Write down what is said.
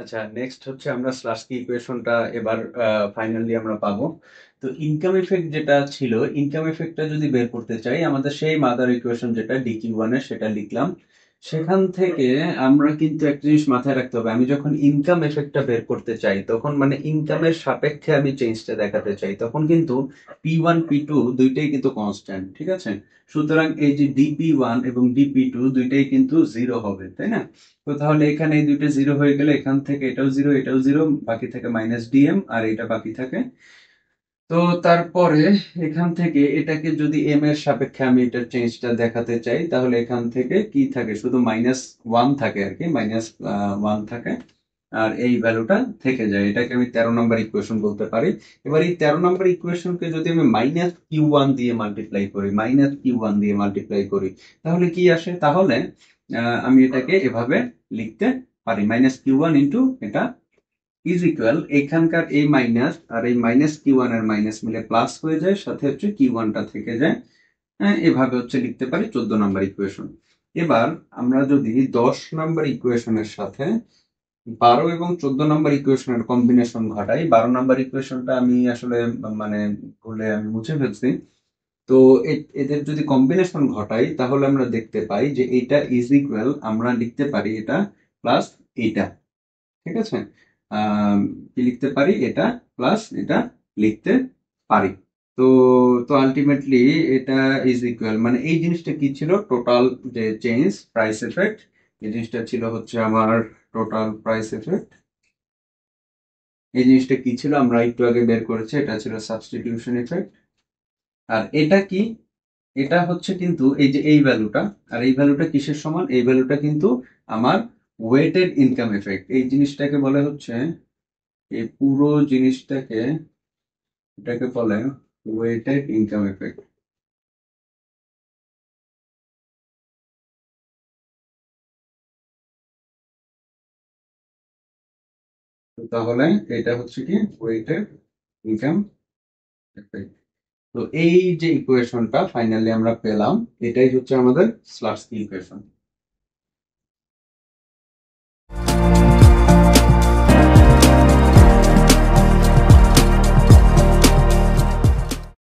আচ্ছা, নেক্সট হচ্ছে আমরা স্লাস্কি ইকুয়েশনটা এবার ফাইনালি আমরা পাবো। তো ইনকাম ইফেক্ট যেটা ছিল, ইনকাম ইফেক্টটা যদি বের করতে চাই, আমাদের সেই মাদার ইকুয়েশন যেটা DQ1 এর সেটা লিখলাম। সেখান থেকে আমরা কিন্তু একটা জিনিস মাথায় রাখতে হবে, আমি যখন ইনকাম এফেক্টটা বের করতে চাই তখন মানে ইনকামের সাপেক্ষে আমি চেঞ্জটা দেখাতে চাই, তখন কিন্তু P1 P2 দুইটাই কিন্তু কনস্ট্যান্ট, ঠিক আছে? সুতরাং এই যে DP1 এবং DP2 দুইটাই কিন্তু জিরো হবে, তাই না? তো তাহলে এখানে এই দুইটা জিরো হয়ে গেলে এখান থেকে এটাও জিরো এটাও জিরো, বাকি থাকে মাইনাস ডিএম আর এটা বাকি থাকে। তো তারপরে এখান থেকে এটাকে যদি এম এর সাপেক্ষে আমি এটার চেঞ্জটা দেখাতে চাই, তাহলে এখান থেকে কি থাকে, শুধু মাইনাস ওয়ান থাকে আর কি, মাইনাস ওয়ান থাকে। আর এই ভ্যালুটা থেকে যায়, এটাকে আমি 13 নম্বর ইকুয়েশন বলতে পারি। এবার এই 13 নম্বর ইকুয়েশনকে যদি আমি -Q1 দিয়ে মাল্টিপ্লাই করি, -Q1 দিয়ে মাল্টিপ্লাই করি, তাহলে কি আসে? তাহলে আমি এটাকে এভাবে লিখতে পারি, -Q1 ইন্টু এটা ইজ ইকুয়াল, এখানকার এই মাইনাস আর এই -Q1 এর মাইনাস মিলে প্লাস হয়ে যায়, সাথে হচ্ছে Q1টা থেকে যায়। হ্যাঁ, এভাবে হচ্ছে লিখতে পারি 14 নম্বর ইকুয়েশন। এবার আমরা যদি 10 নম্বর ইকুয়েশনের সাথে 12 এবং 14 নম্বর ইকুয়েশনের কম্বিনেশন ঘটাই, 12 নম্বর ইকুয়েশনটা আমি আসলে মানে ভুলে আমি মুছে ফেলছি। তো এদের যদি কম্বিনেশন ঘটাই, তাহলে আমরা দেখতে পাই যে এটা ইজ ইকুয়াল, আমরা লিখতে পারি এটা প্লাস এইটা, ঠিক আছে? কি লিখতে পারি? এটা প্লাস এটা লিখতে পারি। তো তো আলটিমেটলি এটা ইজ ইকুয়াল, মানে এই জিনিসটা কি ছিল, টোটাল যে চেঞ্জ প্রাইস এফেক্ট, এই জিনিসটা ছিল হচ্ছে আমার টোটাল প্রাইস এফেক্ট। এই জিনিসটা কি ছিল আমরা একটু আগে বের করেছি, এটা ছিল সাবস্টিটিউশন ইফেক্ট। আর এটা কি? এটা হচ্ছে কিন্তু এই যে এই ভ্যালুটা, আর এই ভ্যালুটা কিসের সমান? এই ভ্যালুটা কিন্তু আমার ওয়েটেড ইনকাম এফেক্ট। এই জিনিসটাকে বলে হচ্ছে, এই পুরো জিনিসটাকে, এটাকে বলে ওয়েটেড ইনকাম এফেক্ট। তাহলে এটা হচ্ছে কি ওয়েটেড ইনকাম এফেক্ট। তো এই যে ইকুয়েশনটা ফাইনালি আমরা পেলাম, এটাই হচ্ছে আমাদের স্লাটস্কি ইকুয়েশন।